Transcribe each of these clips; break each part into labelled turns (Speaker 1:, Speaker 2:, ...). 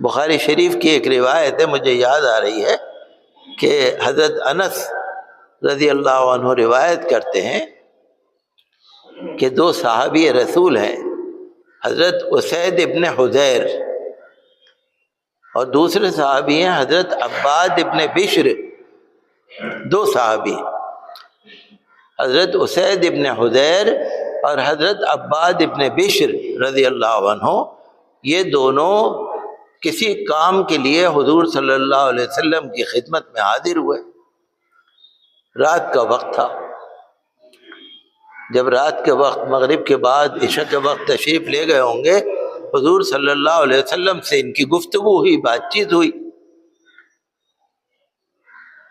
Speaker 1: بخاری شریف کی ایک روایت ہے، مجھے یاد آ رہی ہے کہ حضرت انس رضی اللہ عنہ روایت کرتے ہیں کہ دو صحابی رسول ہیں، حضرت اسید ابن حضیر اور دوسرے صحابی ہیں حضرت عباد ابن بشر۔ دو صحابی، حضرت اسید ابن حضیر اور حضرت عباد ابن بشر رضی اللہ عنہ، یہ دونوں کسی کام کے لیے حضور صلی اللہ علیہ وسلم کی خدمت میں حاضر ہوئے۔ رات کا وقت تھا، جب رات کے وقت مغرب کے بعد عشاء کے وقت تشریف لے گئے ہوں گے، حضور صلی اللہ علیہ وسلم سے ان کی گفتگو ہوئی، بات چیت ہوئی۔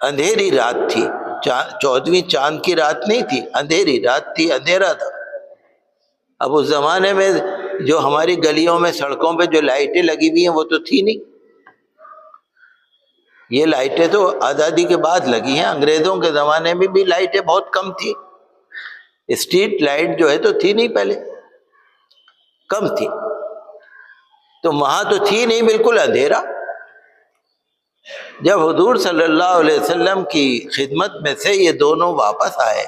Speaker 1: اندھیری رات تھی، 14ویں چاند کی رات نہیں تھی، اندھیری رات تھی، اندھیرا تھا۔ اب اس زمانے میں جو ہماری گلیوں میں سڑکوں پہ جو لائٹیں لگی ہوئی ہیں وہ تو تھی نہیں، یہ لائٹیں تو آزادی کے بعد لگی ہیں، انگریزوں کے زمانے میں بھی لائٹیں بہت کم تھی، اسٹریٹ لائٹ جو ہے تو تھی نہیں، پہلے کم تھی، تو وہاں تو تھی نہیں، بالکل اندھیرا۔ جب حضور صلی اللہ علیہ وسلم کی خدمت میں سے یہ دونوں واپس آئے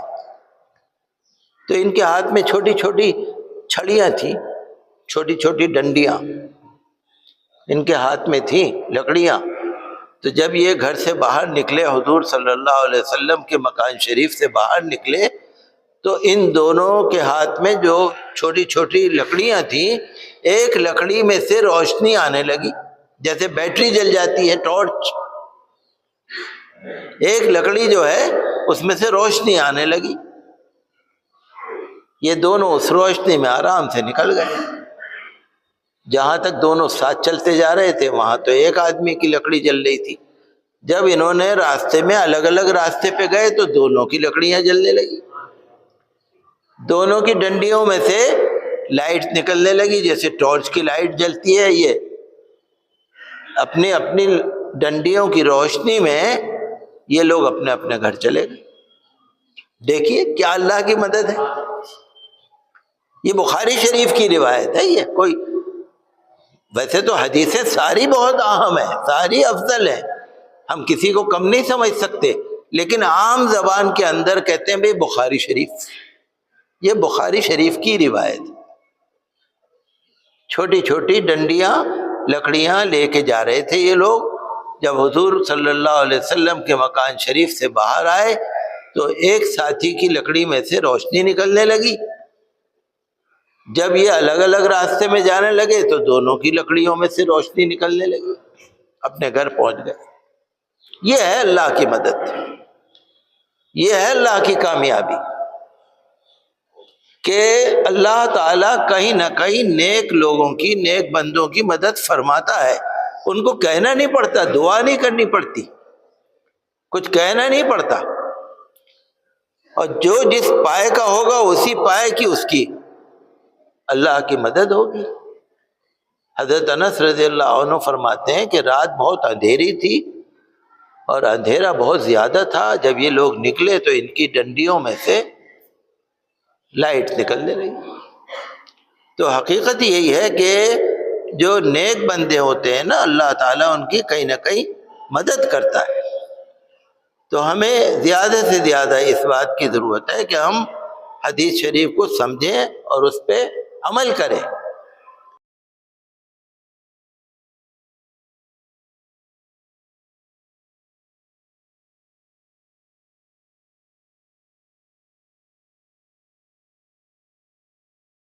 Speaker 1: تو ان کے ہاتھ میں چھوٹی چھوٹی چھڑیاں تھیں، چھوٹی چھوٹی ڈنڈیاں ان کے ہاتھ میں تھیں، لکڑیاں۔ تو جب یہ گھر سے باہر نکلے، حضور صلی اللہ علیہ وسلم کے مکان شریف سے باہر نکلے، تو ان دونوں کے ہاتھ میں جو چھوٹی چھوٹی لکڑیاں تھیں، ایک لکڑی میں سے روشنی آنے لگی، جیسے بیٹری جل جاتی ہے، ٹارچ، ایک لکڑی جو ہے اس میں سے روشنی آنے لگی۔ یہ دونوں اس روشنی میں آرام سے نکل گئے۔ جہاں تک دونوں ساتھ چلتے جا رہے تھے وہاں تو ایک آدمی کی لکڑی جل رہی تھی، جب انہوں نے راستے میں الگ الگ راستے پہ گئے تو دونوں کی لکڑیاں جلنے لگی، دونوں کی ڈنڈیوں میں سے لائٹ نکلنے لگی، جیسے ٹارچ کی لائٹ جلتی ہے، یہ اپنی اپنی ڈنڈیوں کی روشنی میں یہ لوگ اپنے اپنے گھر چلے گئے۔ دیکھیے کیا اللہ کی مدد ہے۔ یہ بخاری شریف کی روایت ہے، یہ کوئی، ویسے تو حدیثیں ساری بہت اہم ہیں، ساری افضل ہیں، ہم کسی کو کم نہیں سمجھ سکتے، لیکن عام زبان کے اندر کہتے ہیں بھئی بخاری شریف، یہ بخاری شریف کی روایت۔ چھوٹی چھوٹی ڈنڈیاں، لکڑیاں لے کے جا رہے تھے یہ لوگ، جب حضور صلی اللہ علیہ وسلم کے مکان شریف سے باہر آئے تو ایک ساتھی کی لکڑی میں سے روشنی نکلنے لگی، جب یہ الگ الگ راستے میں جانے لگے تو دونوں کی لکڑیوں میں سے روشنی نکلنے لگی، اپنے گھر پہنچ گئے۔ یہ ہے اللہ کی مدد، یہ ہے اللہ کی کامیابی، کہ اللہ تعالیٰ کہیں نہ کہیں نیک لوگوں کی، نیک بندوں کی مدد فرماتا ہے۔ ان کو کہنا نہیں پڑتا، دعا نہیں کرنی پڑتی، کچھ کہنا نہیں پڑتا، اور جو جس پائے کا ہوگا اسی پائے کی اس کی اللہ کی مدد ہوگی۔ حضرت انس رضی اللہ عنہ فرماتے ہیں کہ رات بہت اندھیری تھی اور اندھیرا بہت زیادہ تھا، جب یہ لوگ نکلے تو ان کی ڈنڈیوں میں سے لائٹ نکلنے لگی۔ تو حقیقت یہی ہے کہ جو نیک بندے ہوتے ہیں نا، اللہ تعالیٰ ان کی کہیں نہ کہیں مدد کرتا ہے۔ تو ہمیں زیادہ سے زیادہ اس بات کی ضرورت ہے کہ ہم حدیث شریف کو سمجھیں اور اس پہ عمل کریں۔